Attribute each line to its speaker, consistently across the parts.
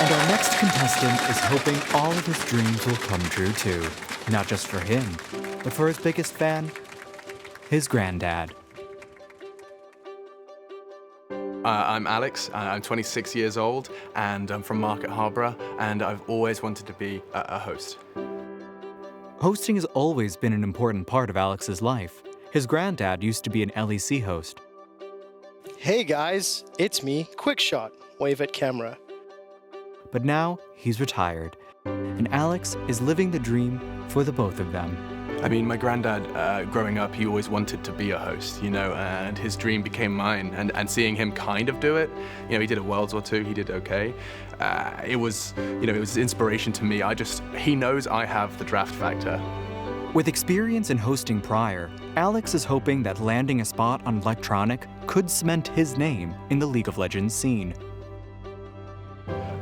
Speaker 1: And our next contestant is hoping all of his dreams will come true too. Not just for him, but for his biggest fan, his granddad.
Speaker 2: I'm Alex, I'm 26 years old, and I'm from Market Harborough, and I've always wanted to be a host.
Speaker 1: Hosting has always been an important part of Alex's life. His granddad used to be an LEC host.
Speaker 3: Hey guys, it's me, Quickshot. Wave at camera.
Speaker 1: But now he's retired, and Alex is living the dream for the both of them.
Speaker 2: I mean, my granddad, growing up, he always wanted to be a host, you know, and his dream became mine. And seeing him kind of do it, you know, he did a Worlds or two, he did okay. It was inspiration to me. He knows I have the draft factor.
Speaker 1: With experience in hosting prior, Alex is hoping that landing a spot on Electronic could cement his name in the League of Legends scene.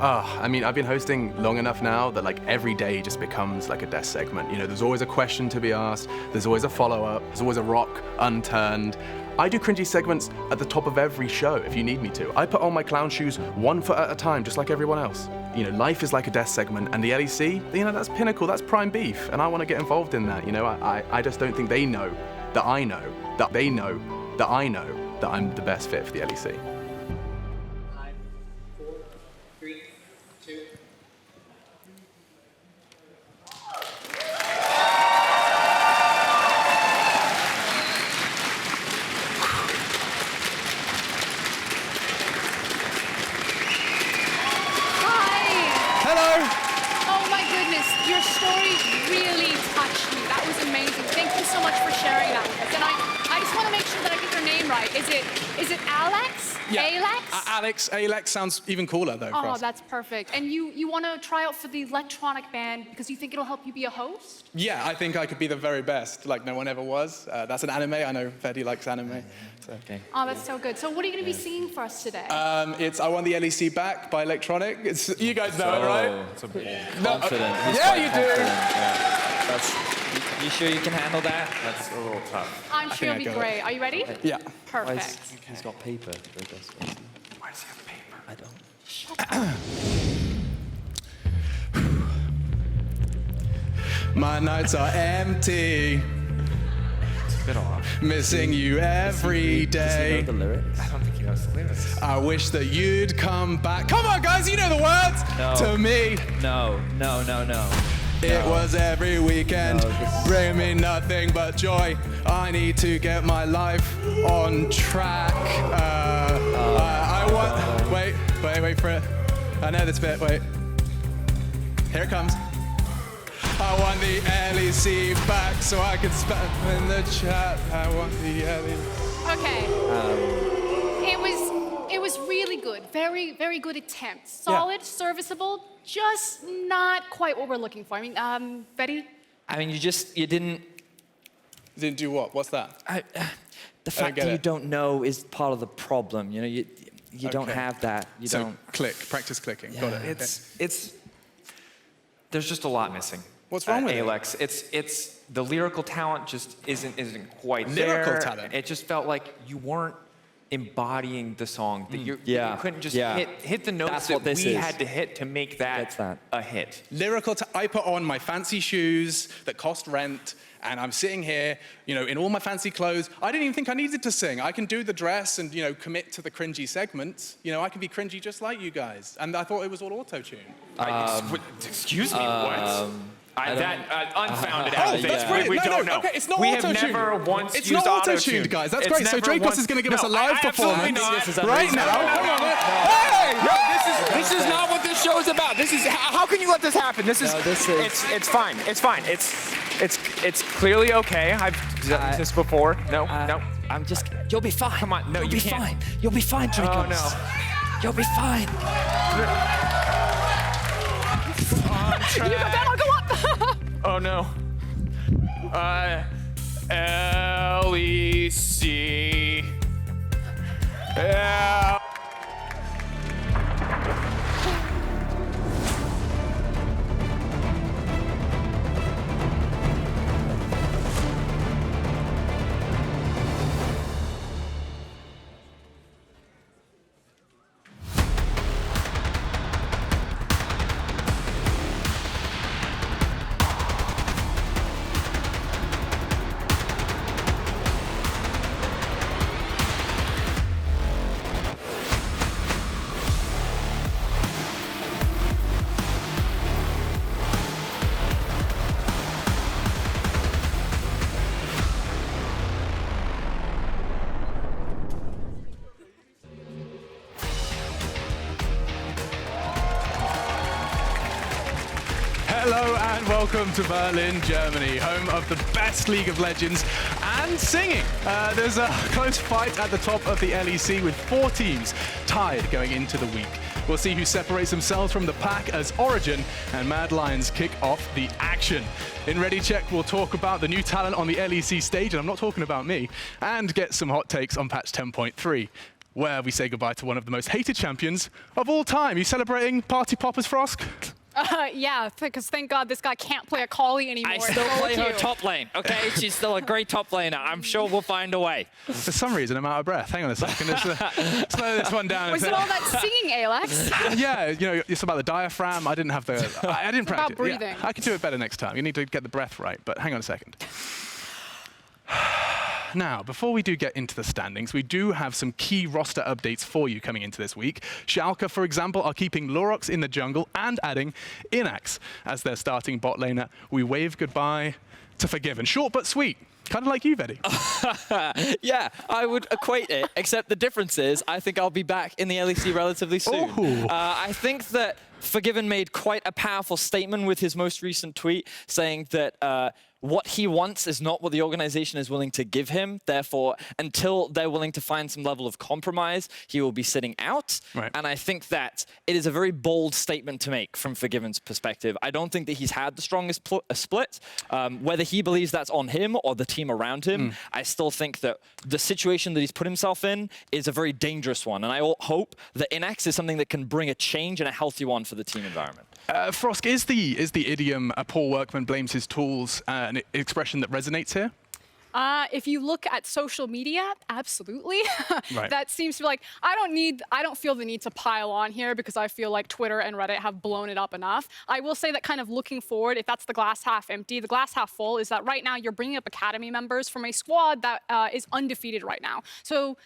Speaker 2: I mean, I've been hosting long enough now that like every day just becomes like a desk segment. You know, there's always a question to be asked, there's always a follow-up, there's always a rock unturned. I do cringy segments at the top of every show if you need me to. I put on my clown shoes 1 foot at a time, just like everyone else. You know, life is like a desk segment, and the LEC, you know, that's pinnacle, that's prime beef, and I want to get involved in that. You know, I just don't think they know that I know that they know that I know that I'm the best fit for the LEC.
Speaker 4: 5, 4, 3, 2.
Speaker 5: Your story really touched me. That was amazing. Thank you so much for sharing that with us. And I just want to make sure that I get your name right. Is it Alex?
Speaker 6: Yeah.
Speaker 5: Alex?
Speaker 6: Alex. Alex sounds even cooler though.
Speaker 5: Oh, that's perfect. And you want to try out for the electronic band because you think it'll help you be a host?
Speaker 6: Yeah, I think I could be the very best, like no one ever was. That's an anime. I know Vedius likes anime. So.
Speaker 1: Okay.
Speaker 5: Oh, that's so good. So what are you going to be singing for us today?
Speaker 6: It's I Want the LEC Back by Electronic. You guys know it, right?
Speaker 7: It's a bit
Speaker 6: No,
Speaker 7: confident. He's
Speaker 6: yeah,
Speaker 7: quite
Speaker 6: you
Speaker 7: confident.
Speaker 6: do.
Speaker 7: Yeah. You sure you can handle that? That's a little tough.
Speaker 5: I'm sure it'll be
Speaker 6: got it.
Speaker 5: great. Are you ready?
Speaker 6: Yeah.
Speaker 5: Perfect.
Speaker 7: He's got paper.
Speaker 2: Why does he have paper?
Speaker 7: I don't.
Speaker 6: My nights are empty,
Speaker 7: It's a bit off.
Speaker 6: missing you every
Speaker 7: Does he
Speaker 6: day.
Speaker 7: know the lyrics?
Speaker 8: I don't think he knows the lyrics.
Speaker 6: I wish that you'd come back. Come on, guys, you know the words.
Speaker 7: No.
Speaker 6: To me,
Speaker 7: No.
Speaker 6: it was every weekend,
Speaker 7: No, this is-
Speaker 6: bring me nothing but joy. I need to get my life on track. I want. Wait for it. I know this bit. Wait. Here it comes. I want the LEC back so I can spam in the chat. I want the LEC.
Speaker 5: Okay. It was really good. Very, very good attempt. Solid, serviceable, just not quite what we're looking for. I mean, Betty?
Speaker 7: I mean, you didn't.
Speaker 6: Didn't do what? What's that?
Speaker 7: The fact
Speaker 6: get
Speaker 7: that you
Speaker 6: it.
Speaker 7: don't know is part of the problem. You know, you don't
Speaker 6: Okay.
Speaker 7: have that. You
Speaker 6: So
Speaker 7: don't.
Speaker 6: practice clicking. Got it.
Speaker 8: It's there's just a lot missing.
Speaker 6: What's wrong with it?
Speaker 8: Alex? It's the lyrical talent just isn't quite
Speaker 6: Lyrical
Speaker 8: there.
Speaker 6: talent?
Speaker 8: It just felt like you weren't embodying the song. That you couldn't just hit the notes
Speaker 7: That's
Speaker 8: that
Speaker 7: what this
Speaker 8: we
Speaker 7: is.
Speaker 8: had to hit to make that,
Speaker 7: It's that.
Speaker 8: a hit.
Speaker 6: Lyrical. I put on my fancy shoes that cost rent, and I'm sitting here, you know, in all my fancy clothes. I didn't even think I needed to sing. I can do the dress and, you know, commit to the cringy segments. You know, I can be cringy just like you guys. And I thought it was all auto-tune.
Speaker 8: Excuse me, what? That unfounded
Speaker 6: Oh,
Speaker 8: accusation.
Speaker 6: that's brilliant.
Speaker 8: We
Speaker 6: No,
Speaker 8: don't
Speaker 6: no,
Speaker 8: know.
Speaker 6: okay, it's not
Speaker 8: we
Speaker 6: auto-tuned.
Speaker 8: have never once
Speaker 6: It's
Speaker 8: used
Speaker 6: not
Speaker 8: auto-tune.
Speaker 6: auto-tuned, guys. That's
Speaker 8: It's
Speaker 6: great. So
Speaker 8: never
Speaker 6: Drakos
Speaker 8: once-
Speaker 6: is going to give us a
Speaker 8: No,
Speaker 6: live
Speaker 8: absolutely
Speaker 6: performance
Speaker 8: not.
Speaker 6: right now. Come on, man. Hey!
Speaker 8: This is not what this show is about. This is how can you let this happen? This is it's fine. It's fine. It's clearly okay. I've done this before. No.
Speaker 7: I'm just. You'll be fine.
Speaker 8: Come on. No,
Speaker 7: you'll
Speaker 8: you
Speaker 7: be
Speaker 8: can't.
Speaker 7: fine. You'll be fine, Drakos.
Speaker 8: Oh no.
Speaker 7: You'll be fine.
Speaker 5: You go down, I'll go up!
Speaker 8: Oh no. LEC.
Speaker 2: Hello and welcome to Berlin, Germany, home of the best League of Legends and singing. There's a close fight at the top of the LEC with 4 teams tied going into the week. We'll see who separates themselves from the pack as Origin and Mad Lions kick off the action. In Ready Check, we'll talk about the new talent on the LEC stage, and I'm not talking about me, and get some hot takes on patch 10.3. Where we say goodbye to one of the most hated champions of all time. You celebrating Party Poppers, Frosk?
Speaker 5: Yeah, because thank God this guy can't play a Collie anymore.
Speaker 7: I still play her top lane, okay? She's still a great top laner. I'm sure we'll find a way.
Speaker 2: For some reason, I'm out of breath. Hang on a second. Slow this one down.
Speaker 5: Was it all that singing, Alex?
Speaker 2: Yeah, you know, it's about the diaphragm. I didn't have the... I didn't practice.
Speaker 5: About breathing.
Speaker 2: Yeah, I can do it better next time. You need to get the breath right, but hang on a second. Now, before we do get into the standings, we do have some key roster updates for you coming into this week. Schalke, for example, are keeping Lurox in the jungle and adding Inax as their starting bot laner. We wave goodbye to Forgiven. Short but sweet. Kind of like you, Vedi.
Speaker 7: Yeah, I would equate it, except the difference is I think I'll be back in the LEC relatively soon. I think that Forgiven made quite a powerful statement with his most recent tweet saying that what he wants is not what the organization is willing to give him. Therefore, until they're willing to find some level of compromise, he will be sitting out.
Speaker 2: Right.
Speaker 7: And I think that it is a very bold statement to make from Forgiven's perspective. I don't think that he's had the strongest split. Whether he believes that's on him or the team around him, I still think that the situation that he's put himself in is a very dangerous one. And I hope that Inax is something that can bring a change and a healthy one for the team environment.
Speaker 2: Frosk, is the idiom "a poor workman blames his tools" an expression that resonates here?
Speaker 5: If you look at social media, absolutely.
Speaker 2: Right.
Speaker 5: That seems to be like, I don't feel the need to pile on here because I feel like Twitter and Reddit have blown it up enough. I will say that kind of looking forward, if that's the glass half empty, the glass half full is that right now you're bringing up academy members from a squad that is undefeated right now. So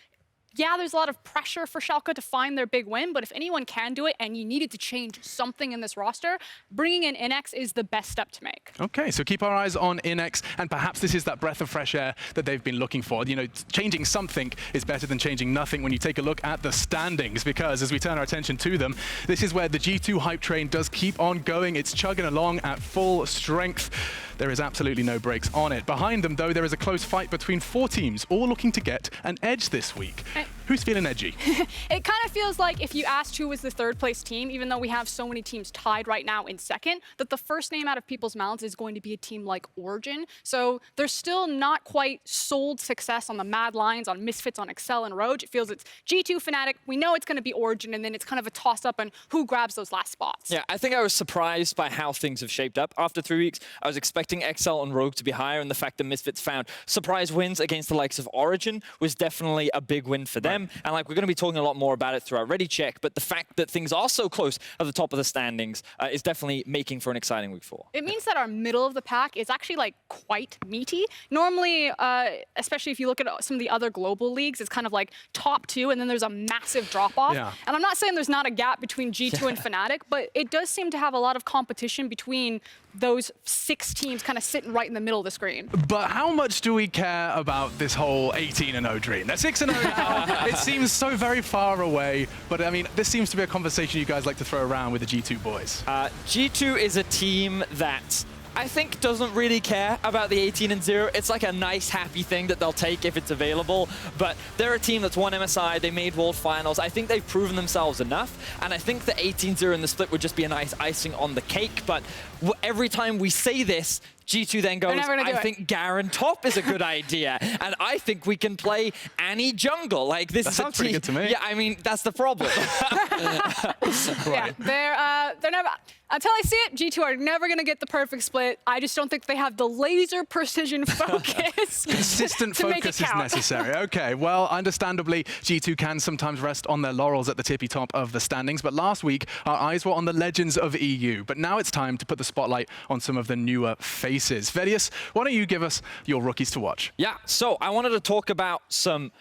Speaker 5: yeah, there's a lot of pressure for Schalke to find their big win, but if anyone can do it and you needed to change something in this roster, bringing in Inax is the best step to make.
Speaker 2: Okay, so keep our eyes on Inax, and perhaps this is that breath of fresh air that they've been looking for. You know, changing something is better than changing nothing when you take a look at the standings, because as we turn our attention to them, this is where the G2 hype train does keep on going. It's chugging along at full strength. There is absolutely no brakes on it. Behind them, though, there is a close fight between 4 teams, all looking to get an edge this week. Who's feeling edgy?
Speaker 5: It kind of feels like if you asked who was the 3rd place team, even though we have so many teams tied right now in 2nd, that the first name out of people's mouths is going to be a team like Origin. So they're still not quite sold success on the Mad Lions, on Misfits, on Excel and Rogue. It feels it's G2 Fnatic. We know it's going to be Origin, and then it's kind of a toss-up on who grabs those last spots.
Speaker 7: Yeah, I think I was surprised by how things have shaped up. After 3 weeks, I was expecting Excel and Rogue to be higher, and the fact that Misfits found surprise wins against the likes of Origin was definitely a big win for them. And like we're going to be talking a lot more about it through our Ready Check, but the fact that things are so close at the top of the standings is definitely making for an exciting week 4.
Speaker 5: It means that our middle of the pack is actually like quite meaty. Normally, especially if you look at some of the other global leagues, it's kind of like top 2 and then there's a massive drop off.
Speaker 2: Yeah.
Speaker 5: And I'm not saying there's not a gap between G2 and Fnatic, but it does seem to have a lot of competition between those 6 teams kind of sitting right in the middle of the screen.
Speaker 2: But how much do we care about this whole 18-0 dream? They're 6-0 now. It seems so very far away, but I mean, this seems to be a conversation you guys like to throw around with the G2 boys.
Speaker 7: G2 is a team that I think doesn't really care about the 18-0. It's like a nice, happy thing that they'll take if it's available. But they're a team that's won MSI. They made World Finals. I think they've proven themselves enough. And I think the 18-0 in the split would just be a nice icing on the cake. But every time we say this, G2 then goes, I think Garen top is a good idea. And I think we can play Annie jungle. Like, this is a team.
Speaker 2: Pretty good to me.
Speaker 7: Yeah, I mean, that's the problem.
Speaker 5: Right. Yeah, they're never, until I see it, G2 are never going to get the perfect split. I just don't think they have the laser precision focus.
Speaker 2: Consistent focus is necessary. Okay, well, understandably, G2 can sometimes rest on their laurels at the tippy top of the standings. But last week, our eyes were on the legends of EU. But now it's time to put the spotlight on some of the newer faces. Vedius, why don't you give us your rookies to watch?
Speaker 7: Yeah, so I wanted to talk about some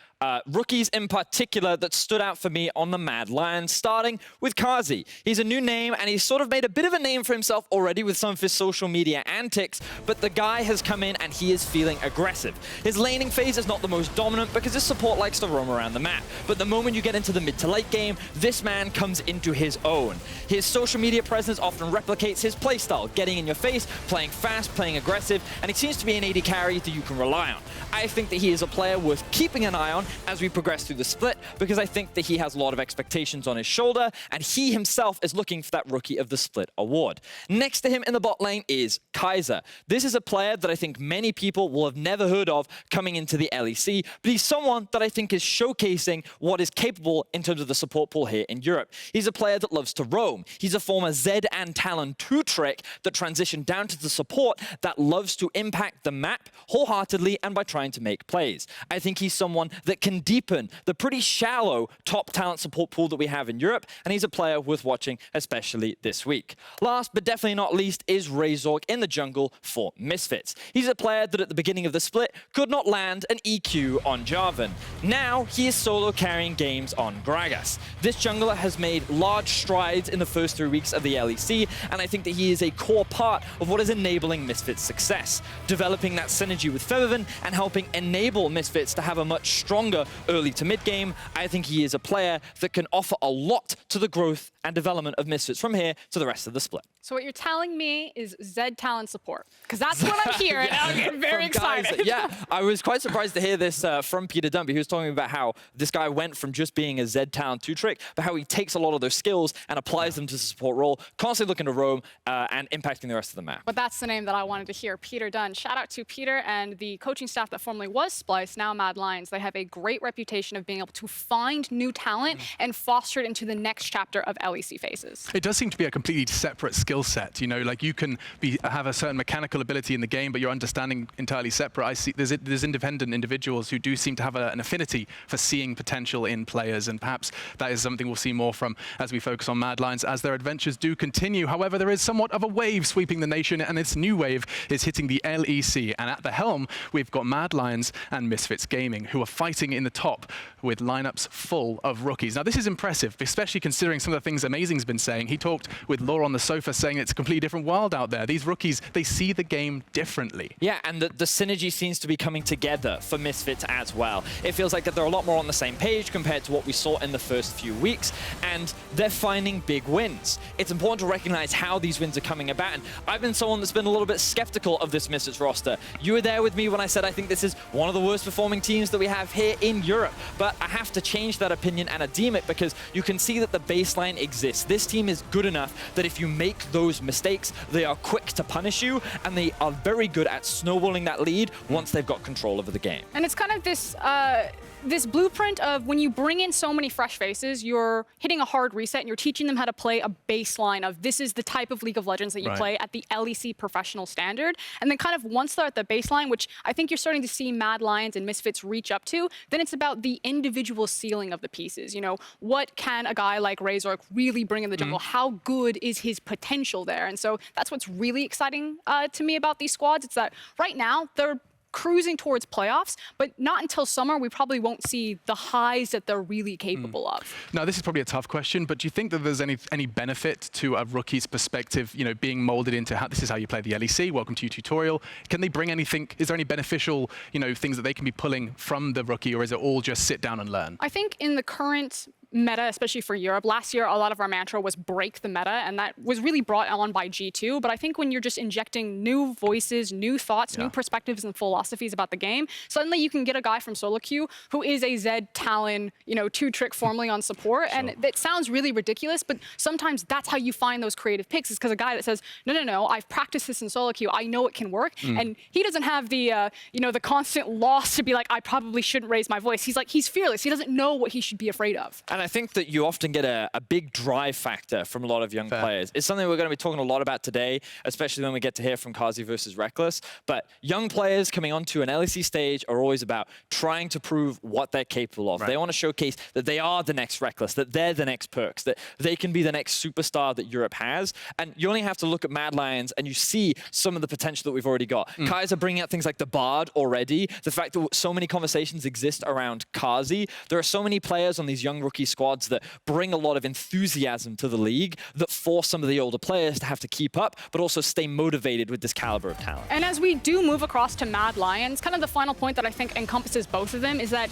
Speaker 7: rookies in particular that stood out for me on the Mad Lions, starting with Kazi. He's a new name, and he's sort of made a bit of a name for himself already with some of his social media antics, but the guy has come in and he is feeling aggressive. His laning phase is not the most dominant because his support likes to roam around the map, but the moment you get into the mid to late game, this man comes into his own. His social media presence often replicates his playstyle, getting in your face, playing fast, playing aggressive, and he seems to be an AD carry that you can rely on. I think that he is a player worth keeping an eye on as we progress through the split, because I think that he has a lot of expectations on his shoulder, and he himself is looking for that Rookie of the Split award. Next to him in the bot lane is Kaiser. This is a player that I think many people will have never heard of coming into the LEC, but he's someone that I think is showcasing what is capable in terms of the support pool here in Europe. He's a player that loves to roam. He's a former Zed and Talon 2-trick that transitioned down to the support that loves to impact the map wholeheartedly and by trying to make plays. I think he's someone that can deepen the pretty shallow top talent support pool that we have in Europe, and he's a player worth watching, especially this week. Last but definitely not least is Razork in the jungle for Misfits. He's a player that at the beginning of the split could not land an EQ on Jarvan. Now he is solo carrying games on Gragas. This jungler has made large strides in the first 3 weeks of the LEC, and I think that he is a core part of what is enabling Misfits' success, developing that synergy with Featherven and helping enable Misfits to have a much stronger early to mid game. I think he is a player that can offer a lot to the growth and development of Misfits from here to the rest of the split.
Speaker 5: So what you're telling me is Zed talent support, because that's what I'm hearing, and I'm getting very excited.
Speaker 7: Yeah, I was quite surprised to hear this from Peter Dunby. He was talking about how this guy went from just being a Zed talent 2-trick, but how he takes a lot of those skills and applies them to the support role, constantly looking to roam and impacting the rest of the map.
Speaker 5: But that's the name that I wanted to hear, Peter Dunn. Shout out to Peter and the coaching staff that formerly was Splice, now Mad Lions. They have a great reputation of being able to find new talent and foster it into the next chapter of LEC phases.
Speaker 2: It does seem to be a completely separate skill set. You know, like you can have a certain mechanical ability in the game, but your understanding entirely separate. I see there's independent individuals who do seem to have an affinity for seeing potential in players, and perhaps that is something we'll see more from as we focus on Mad Lions as their adventures do continue. However, there is somewhat of a wave sweeping the nation, and this new wave is hitting the LEC. And at the helm, we've got Mad Lions and Misfits Gaming, who are fighting in the top with lineups full of rookies. Now, this is impressive, especially considering some of the things Amazing's been saying. He talked with Law on the sofa saying it's a completely different world out there. These rookies, they see the game differently.
Speaker 7: Yeah, and the synergy seems to be coming together for Misfits as well. It feels like that they're a lot more on the same page compared to what we saw in the first few weeks, and they're finding big wins. It's important to recognize how these wins are coming about, and I've been someone that's been a little bit skeptical of this Misfits roster. You were there with me when I said I think this is one of the worst performing teams that we have here in Europe, but I have to change that opinion and redeem it because you can see that the baseline exists. This team is good enough that if you make those mistakes, they are quick to punish you, and they are very good at snowballing that lead once they've got control over the game.
Speaker 5: And it's kind of this blueprint of when you bring in so many fresh faces, you're hitting a hard reset and you're teaching them how to play a baseline of this is the type of League of Legends that you play at the LEC professional standard. And then kind of once they're at the baseline, which I think you're starting to see Mad Lions and Misfits reach up to, then it's about the individual ceiling of the pieces. You know, what can a guy like Razork really bring in the jungle? How good is his potential there? And so that's what's really exciting to me about these squads. It's that right now they're cruising towards playoffs, but not until summer we probably won't see the highs that they're really capable of.
Speaker 2: Now, this is probably a tough question, but do you think that there's any benefit to a rookie's perspective, you know, being molded into how this is how you play the LEC? Welcome to your tutorial. Can they bring anything? Is there any beneficial, you know, things that they can be pulling from the rookie, or is it all just sit down and learn?
Speaker 5: I think in the current meta, especially for Europe, last year a lot of our mantra was break the meta, and that was really brought on by G2. But I think when you're just injecting new voices, new thoughts, new perspectives and philosophies about the game, suddenly you can get a guy from solo queue who is a Zed Talon, you know, 2-trick formerly on support, and it sounds really ridiculous, but sometimes that's how you find those creative picks, is because a guy that says, no, I've practiced this in solo queue, I know it can work, and he doesn't have the you know, the constant loss to be like, I probably shouldn't raise my voice. He's like, he's fearless. He doesn't know what he should be afraid of.
Speaker 7: And I think that you often get a big drive factor from a lot of young players. It's something we're going to be talking a lot about today, especially when we get to hear from Kazi versus Reckless. But young players coming onto an LEC stage are always about trying to prove what they're capable of. They want to showcase that they are the next Reckless, that they're the next Perks, that they can be the next superstar that Europe has. And you only have to look at Mad Lions and you see some of the potential that we've already got. Kai's are bringing out things like the Bard already. The fact that so many conversations exist around Kazi. There are so many players on these young rookie squads that bring a lot of enthusiasm to the league that force some of the older players to have to keep up, but also stay motivated with this caliber of talent.
Speaker 5: And as we do move across to Mad Lions, kind of the final point that I think encompasses both of them is that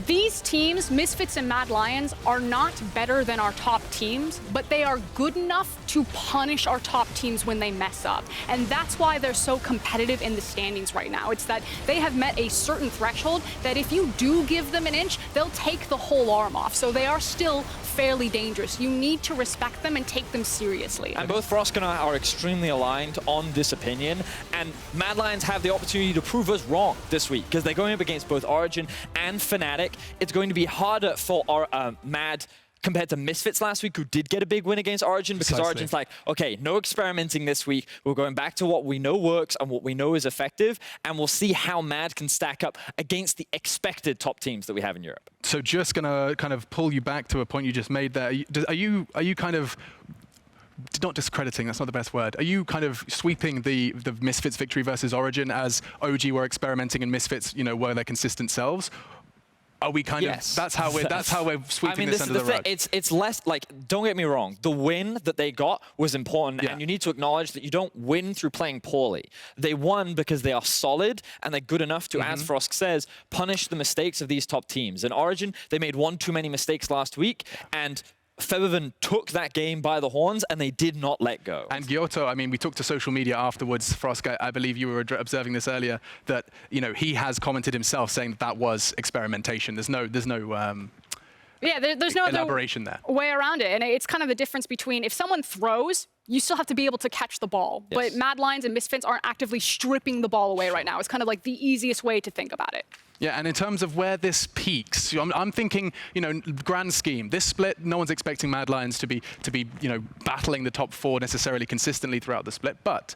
Speaker 5: these teams, Misfits and Mad Lions, are not better than our top teams, but they are good enough to punish our top teams when they mess up. And that's why they're so competitive in the standings right now. It's that they have met a certain threshold that if you do give them an inch, they'll take the whole arm off. So they are still fairly dangerous. You need to respect them and take them seriously.
Speaker 7: And both Froskurinn and I are extremely aligned on this opinion, and Mad Lions have the opportunity to prove us wrong this week because they're going up against both Origin and Fnatic. It's going to be harder for our Mad compared to Misfits last week, who did get a big win against Origin, because Origin's like, okay, no experimenting this week. We're going back to what we know works and what we know is effective, and we'll see how Mad can stack up against the expected top teams that we have in Europe.
Speaker 2: So just gonna kind of pull you back to a point you just made there. Are you kind of, not discrediting, that's not the best word. Are you kind of sweeping the Misfits victory versus Origin as OG were experimenting and Misfits, you know, were their consistent selves? Are we kind of, that's how we're sweeping this under the rug?
Speaker 7: It's less, like, don't get me wrong, the win that they got was important, and you need to acknowledge that you don't win through playing poorly. They won because they are solid and they're good enough to, as Frosk says, punish the mistakes of these top teams. In Origin, they made one too many mistakes last week, and Featherven took that game by the horns, and they did not let go.
Speaker 2: And Giotto, I mean, we took to social media afterwards. Frosk, I believe you were observing this earlier, that, you know, he has commented himself saying that that was experimentation. There's no
Speaker 5: there's no
Speaker 2: elaboration there.
Speaker 5: Way around it. And it's kind of the difference between if someone throws, you still have to be able to catch the ball. But Mad Lions and Misfits aren't actively stripping the ball away right now. It's kind of like the easiest way to think about it.
Speaker 2: Yeah, and in terms of where this peaks, I'm thinking, you know, grand scheme. This split, no one's expecting Mad Lions to be, you know, battling the top 4 necessarily consistently throughout the split. But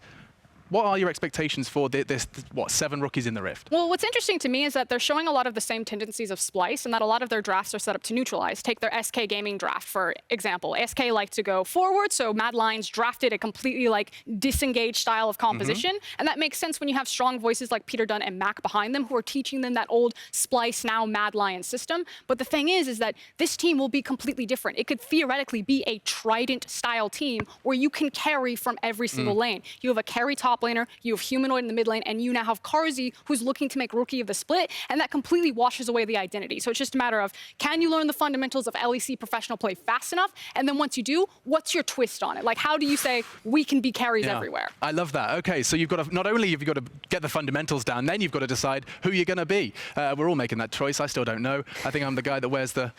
Speaker 2: what are your expectations for this, 7 rookies in the Rift?
Speaker 5: Well, what's interesting to me is that they're showing a lot of the same tendencies of Splice, and that a lot of their drafts are set up to neutralize. Take their SK Gaming draft, for example. SK like to go forward, so Mad Lions drafted a completely, like, disengaged style of composition, and that makes sense when you have strong voices like Peter Dunn and Mac behind them who are teaching them that old Splice, now Mad Lions system. But the thing is that this team will be completely different. It could theoretically be a Trident-style team where you can carry from every single lane. You have a carry top laner, you have Humanoid in the mid lane, and you now have Karzi, who's looking to make Rookie of the Split, and that completely washes away the identity. So it's just a matter of, can you learn the fundamentals of LEC professional play fast enough? And then once you do, what's your twist on it? Like, how do you say, we can be carries everywhere?
Speaker 2: I love that. Okay, so you've got to, not only have you got to get the fundamentals down, then you've got to decide who you're going to be. We're all making that choice. I still don't know. I think I'm the guy that wears the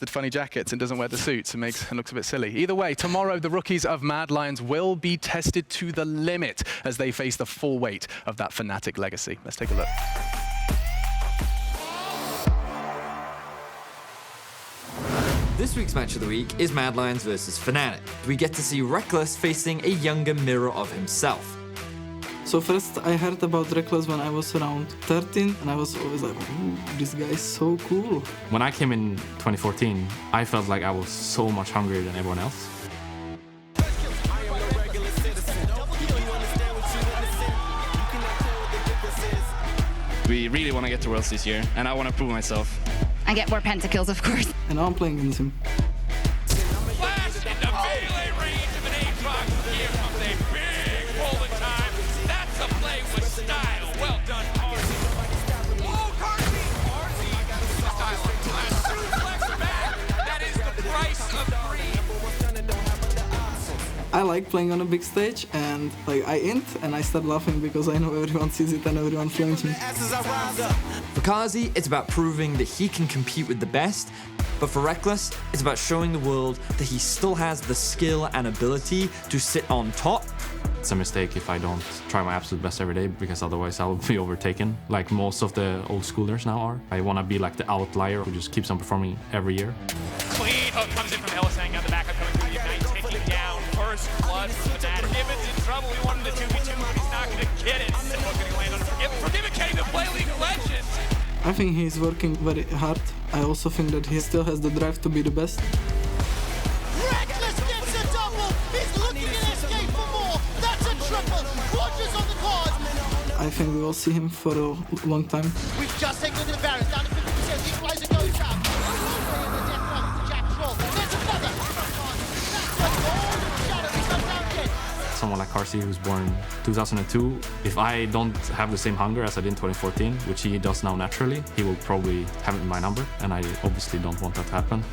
Speaker 2: funny jackets and doesn't wear the suits and looks a bit silly. Either way, tomorrow the rookies of Mad Lions will be tested to the limit as they face the full weight of that Fnatic legacy. Let's take a look.
Speaker 9: This week's match of the week is Mad Lions versus Fnatic. We get to see Reckless facing a younger mirror of himself.
Speaker 10: So first I heard about Reckless when I was around 13, and I was always like, ooh, this guy is so cool.
Speaker 11: When I came in 2014, I felt like I was so much hungrier than everyone else. We really want to get to Worlds this year, and I want to prove myself.
Speaker 12: I get more pentakills, of course.
Speaker 10: And now I'm playing against him.
Speaker 13: Flash in the melee range of an Aatrox here comes a big pull in time. That's a play with style. Well done, Karzi. Oh, Karzi! A suplex back. That is the price of free.
Speaker 10: I like playing on a big stage, and like I int and I start laughing because I know everyone sees it and everyone flames me.
Speaker 9: For Kazi, it's about proving that he can compete with the best, but for Reckless, it's about showing the world that he still has the skill and ability to sit on top
Speaker 11: it's a mistake if I don't try my absolute best every day, because otherwise I will be overtaken, like most of the old schoolers now are. I want to be like the outlier who just keeps on performing every year.
Speaker 13: Clean hook comes in from LSang on the back of coming through the Ignite, taking down first blood from Fnatic. Gibbons in trouble. We wanted the 2v2, but he's not going to get it. And what's going to land on him? Forgiven can't even play League of Legends.
Speaker 10: I think he's working very hard. I also think that he still has the drive to be the best.
Speaker 14: Reckless gets a double. He's looking at escape for more. That's a triple. Rogers on the card.
Speaker 10: I think we will see him for a long time.
Speaker 14: We've just taken the Baron down to 50%. The equalizer goes out. There's another. That's a goal. Shadow, he's not down yet.
Speaker 11: Someone like Carsey, who's born 2002, if I don't have the same hunger as I did in 2014, which he does now naturally, he will probably have it in my number, and I obviously don't want that to happen.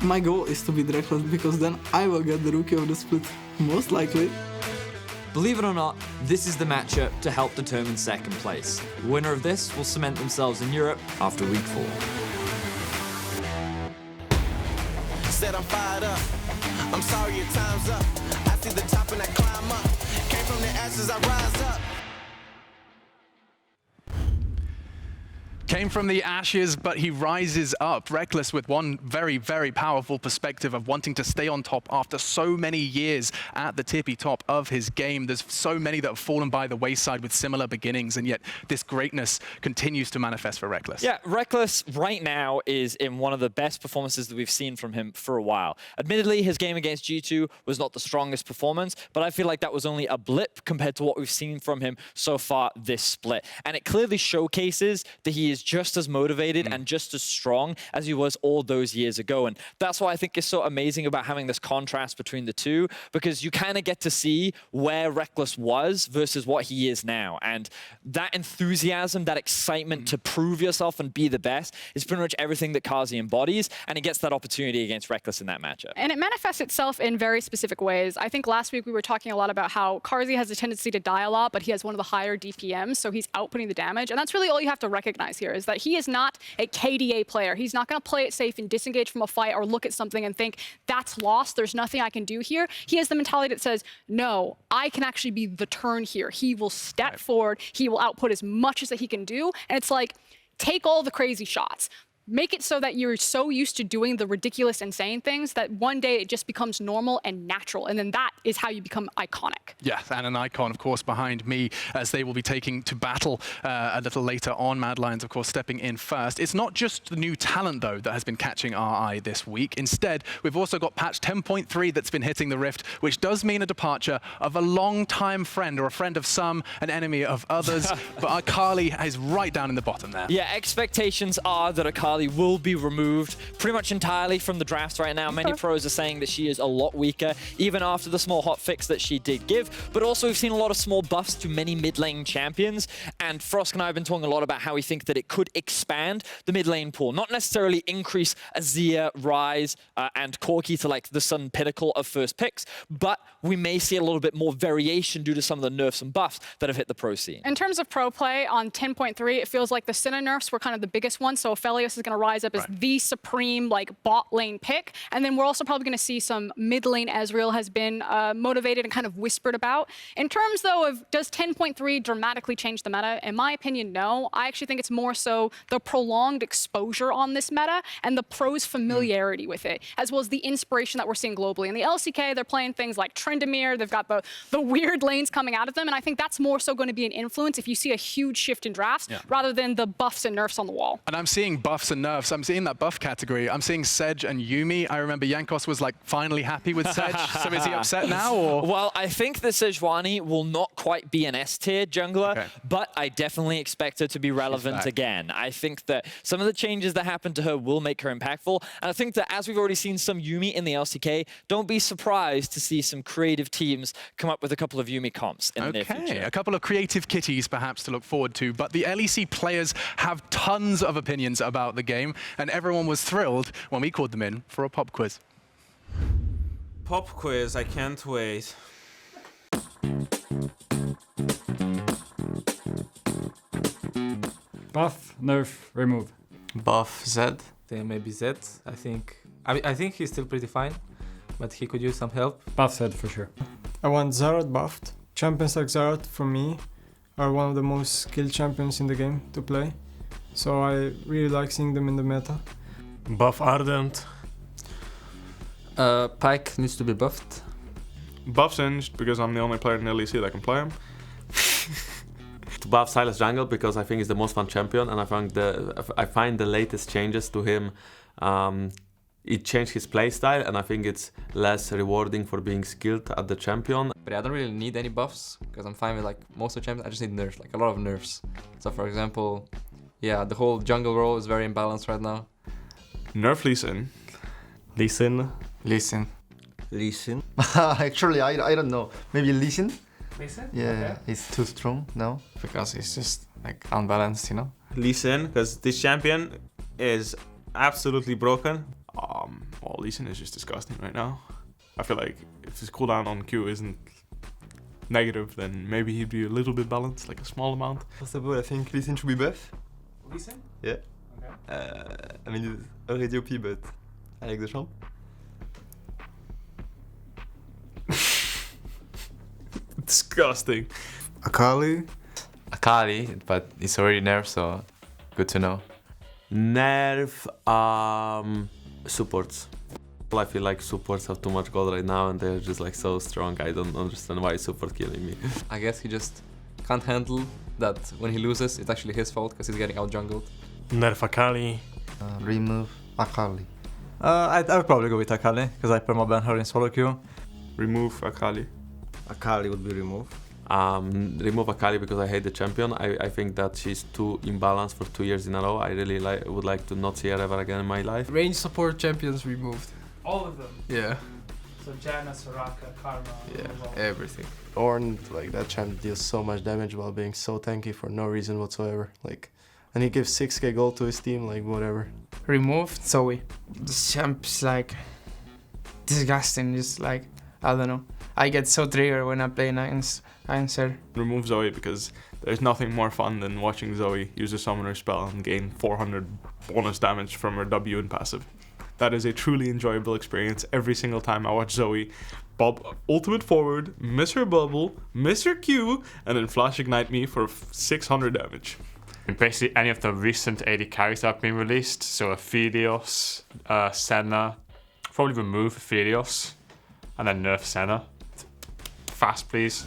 Speaker 10: My goal is to be Drakos, because then I will get the Rookie of the Split, most likely.
Speaker 9: Believe it or not, this is the matchup to help determine second place. The winner of this will cement themselves in Europe after week 4.
Speaker 15: Said I'm fired up. I'm sorry your time's up. I see the top and I climb up. Came from the ashes, I rise up.
Speaker 2: Came from the ashes, but he rises up. Reckless with one very, very powerful perspective of wanting to stay on top after so many years at the tippy top of his game. There's so many that have fallen by the wayside with similar beginnings, and yet this greatness continues to manifest for Reckless.
Speaker 7: Yeah, Reckless right now is in one of the best performances that we've seen from him for a while. Admittedly, his game against G2 was not the strongest performance, but I feel like that was only a blip compared to what we've seen from him so far this split. And it clearly showcases that he is just as motivated and just as strong as he was all those years ago. And that's what I think is so amazing about having this contrast between the two, because you kind of get to see where Reckless was versus what he is now. And that enthusiasm, that excitement to prove yourself and be the best is pretty much everything that Carzzy embodies, and he gets that opportunity against Reckless in that matchup.
Speaker 5: And it manifests itself in very specific ways. I think last week we were talking a lot about how Carzzy has a tendency to die a lot, but he has one of the higher DPMs, so he's outputting the damage. And that's really all you have to recognize here, is that he is not a KDA player. He's not going to play it safe and disengage from a fight or look at something and think, that's lost, there's nothing I can do here. He has the mentality that says, no, I can actually be the turn here. He will step forward, he will output as much as that he can do, and it's like, take all the crazy shots. Make it so that you're so used to doing the ridiculous, insane things that one day it just becomes normal and natural. And then that is how you become iconic.
Speaker 2: Yeah, and an icon, of course, behind me as they will be taking to battle a little later on. Mad Lions, of course, stepping in first. It's not just the new talent, though, that has been catching our eye this week. Instead, we've also got patch 10.3 that's been hitting the Rift, which does mean a departure of a long-time friend, or a friend of some, an enemy of others. But Akali is right down in the bottom there.
Speaker 7: Yeah, expectations are that Akali will be removed pretty much entirely from the drafts right now. Many pros are saying that she is a lot weaker, even after the small hotfix that she did give. But also we've seen a lot of small buffs to many mid lane champions. And Frosk and I have been talking a lot about how we think that it could expand the mid lane pool. Not necessarily increase Azir, Ryze, and Corki to like the sudden pinnacle of first picks, but we may see a little bit more variation due to some of the nerfs and buffs that have hit the pro scene.
Speaker 5: In terms of pro play on 10.3, it feels like the Senna nerfs were kind of the biggest ones. So Aphelios is going to rise up as the supreme like bot lane pick. And then we're also probably going to see some mid lane Ezreal has been motivated and kind of whispered about. In terms though of does 10.3 dramatically change the meta? In my opinion, no. I actually think it's more so the prolonged exposure on this meta and the pros' familiarity with it, as well as the inspiration that we're seeing globally. In the LCK, they're playing things like Tryndamere. They've got the weird lanes coming out of them. And I think that's more so going to be an influence if you see a huge shift in drafts rather than the buffs and nerfs on the wall.
Speaker 2: And I'm seeing buffs and nerfs. I'm seeing that buff category. I'm seeing Sedge and Yuumi. I remember Jankos was like finally happy with Sedge. So is he upset now? Or?
Speaker 7: Well, I think that Sejuani will not quite be an S-tier jungler, but I definitely expect her to be relevant again. I think that some of the changes that happened to her will make her impactful. And I think that as we've already seen some Yuumi in the LCK, don't be surprised to see some creative teams come up with a couple of Yuumi comps in the near future.
Speaker 2: A couple of creative kitties perhaps to look forward to. But the LEC players have tons of opinions about the game, and everyone was thrilled when we called them in for a pop quiz.
Speaker 16: Pop quiz, I can't wait.
Speaker 17: Buff, nerf, remove.
Speaker 18: Buff, Z.
Speaker 19: Then maybe Z. I think he's still pretty fine, but he could use some help.
Speaker 17: Buff Z for sure.
Speaker 18: I want Xerath buffed. Champions like Xerath, for me, are one of the most skilled champions in the game to play. So I really like seeing them in the meta.
Speaker 19: Buff Ardent.
Speaker 20: Pyke needs to be buffed.
Speaker 6: Buff Singed, because I'm the only player in the LEC that can play him.
Speaker 21: To buff Silas Jungle, because I think he's the most fun champion, and I find the latest changes to him, it changed his playstyle, and I think it's less rewarding for being skilled at the champion.
Speaker 20: But I don't really need any buffs, because I'm fine with like most of the champions. I just need nerfs, like a lot of nerfs. So for example, yeah, the whole jungle role is very imbalanced right now.
Speaker 6: Nerf Lee Sin.
Speaker 19: Lee Sin.
Speaker 20: Lee Sin.
Speaker 22: Lee Sin? Actually, I don't know. Maybe Lee Sin?
Speaker 8: Lee Sin?
Speaker 22: Yeah,
Speaker 8: Okay.
Speaker 22: he's too strong now.
Speaker 20: Because he's just like unbalanced, you know?
Speaker 16: Lee Sin, because this champion is absolutely broken.
Speaker 6: Well, Lee Sin is just disgusting right now. I feel like if his cooldown on Q isn't negative, then maybe he'd be a little bit balanced, like a small amount.
Speaker 22: First of all, I think Lee Sin should be buff.
Speaker 8: Lee Sin?
Speaker 22: Yeah.
Speaker 8: Okay.
Speaker 22: I mean, he's already OP, but I like the champ.
Speaker 6: Disgusting.
Speaker 23: Akali, but it's already nerfed, so good to know.
Speaker 21: Nerf supports. I feel like supports have too much gold right now, and they're just like so strong. I don't understand why support killing me.
Speaker 20: I guess he just can't handle that when he loses, it's actually his fault because he's getting out jungled.
Speaker 19: Nerf Akali.
Speaker 22: Remove Akali.
Speaker 24: I would probably go with Akali, because I permaban her in solo queue.
Speaker 6: Remove Akali.
Speaker 22: Akali would be removed.
Speaker 21: Remove Akali because I hate the champion. I think that she's too imbalanced for 2 years in a row. I really would like to not see her ever again in my life.
Speaker 25: Range support champions removed.
Speaker 8: All of them?
Speaker 25: Yeah.
Speaker 8: So Janna, Soraka, Karma.
Speaker 25: Yeah,
Speaker 22: everything.
Speaker 3: Ornn, like that champ deals so much damage while being so tanky for no reason whatsoever. Like, and he gives 6k gold to his team, like whatever.
Speaker 25: Removed Zoe. This champ's like disgusting, just like, I don't know. I get so triggered when I play against her.
Speaker 6: Remove Zoe because there's nothing more fun than watching Zoe use a summoner spell and gain 400 bonus damage from her W and passive. That is a truly enjoyable experience every single time I watch Zoe bob ultimate forward, miss her bubble, miss her Q, and then flash ignite me for 600 damage.
Speaker 11: And basically any of the recent AD carries that have been released, so Vedius, Senna, probably remove Vedius, and then nerf Senna. Fast, please.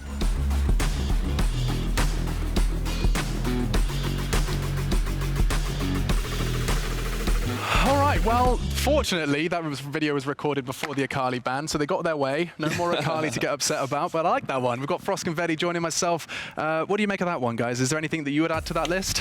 Speaker 2: All right, well, fortunately, that video was recorded before the Akali ban, so they got their way. No more Akali to get upset about, but I like that one. We've got Frosk and Vedi joining myself. What do you make of that one, guys? Is there anything that you would add to that list?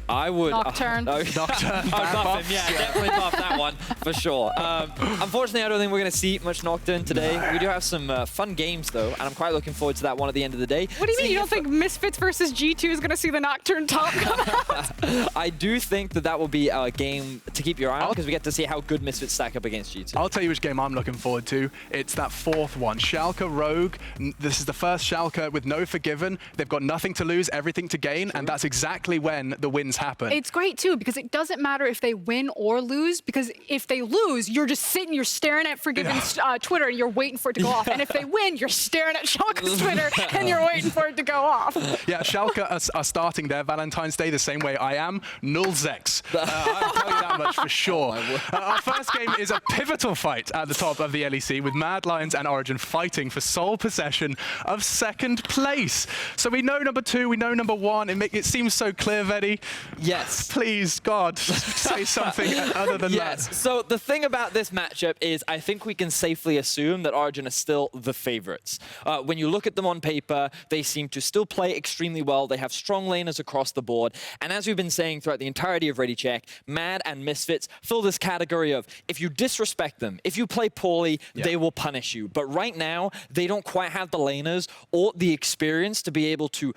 Speaker 7: I would.
Speaker 5: Nocturne.
Speaker 2: Nocturne.
Speaker 7: I would buff him, yeah, definitely buff that one, for sure. Unfortunately, I don't think we're going to see much Nocturne today. We do have some fun games, though, and I'm quite looking forward to that one at the end of the day.
Speaker 5: What do you mean you don't think Misfits versus G2 is going to see the Nocturne top come out?
Speaker 7: I do think that that will be a game to keep your eye on, because we get to see how good Misfits stack up against G2.
Speaker 2: I'll tell you which game I'm looking forward to. It's that fourth one. Schalke Rogue. This is the first Schalke with no Forgiven. They've got nothing to lose, everything to gain, and that's exactly when the wins happen.
Speaker 5: It's great too, because it doesn't matter if they win or lose, because if they lose, you're just sitting, you're staring at Forgiven's Twitter and you're waiting for it to go off. And if they win, you're staring at Schalke's Twitter and you're waiting for it to go off.
Speaker 2: Yeah, Schalke are starting their Valentine's Day the same way I am. Null Zex. I'll tell you that much for sure. Our first game is a pivotal fight at the top of the LEC, with Mad Lions and Origin fighting for sole possession of second place. So we know number 2, we know number 1. It seems so clear, Vedi.
Speaker 7: Yes.
Speaker 2: Please, God, say something other than that.
Speaker 7: So the thing about this matchup is I think we can safely assume that Origin are still the favorites. When you look at them on paper, they seem to still play extremely well. They have strong laners across the board. And as we've been saying throughout the entirety of Ready Check, Mad and Misfits fill this category of if you disrespect them, if you play poorly, they will punish you. But right now, they don't quite have the laners or the experience to be able to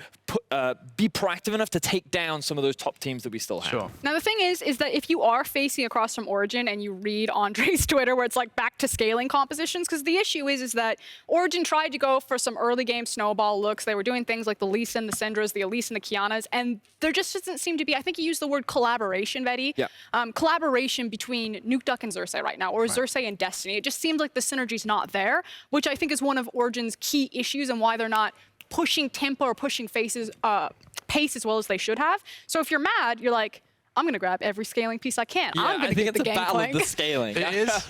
Speaker 7: be proactive enough to take down some of those top teams that we still have.
Speaker 2: Sure.
Speaker 5: Now the thing is that if you are facing across from Origin and you read Andre's Twitter where it's like back to scaling compositions, because the issue is that Origin tried to go for some early game snowball looks. They were doing things like the Lee Sin, the Syndras, the Elise, and the Kianas, and there just doesn't seem to be, I think you used the word collaboration, Vedi.
Speaker 7: Yeah.
Speaker 5: Collaboration between Nuke Duck and Xerxes right now, or Xerxes and Destiny. It just seems like the synergy's not there, which I think is one of Origin's key issues and why they're not pushing tempo or pushing pace as well as they should have. So if you're mad, you're like, I'm going to grab every scaling piece I can.
Speaker 7: Yeah,
Speaker 5: I'm going
Speaker 7: I
Speaker 5: to
Speaker 7: think
Speaker 5: get
Speaker 7: it's
Speaker 5: the
Speaker 7: a
Speaker 5: game
Speaker 7: battle
Speaker 5: playing.
Speaker 7: of the scaling.
Speaker 2: It is.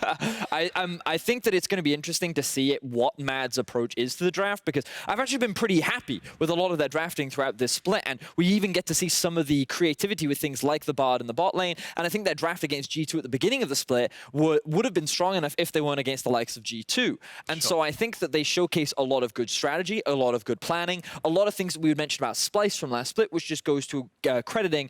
Speaker 7: I think that it's going to be interesting to see what Mad's approach is to the draft, because I've actually been pretty happy with a lot of their drafting throughout this split, and we even get to see some of the creativity with things like the Bard in the bot lane, and I think their draft against G2 at the beginning of the split would have been strong enough if they weren't against the likes of G2. And so I think that they showcase a lot of good strategy, a lot of good planning, a lot of things that we had mentioned about Splice from last split, which just goes to crediting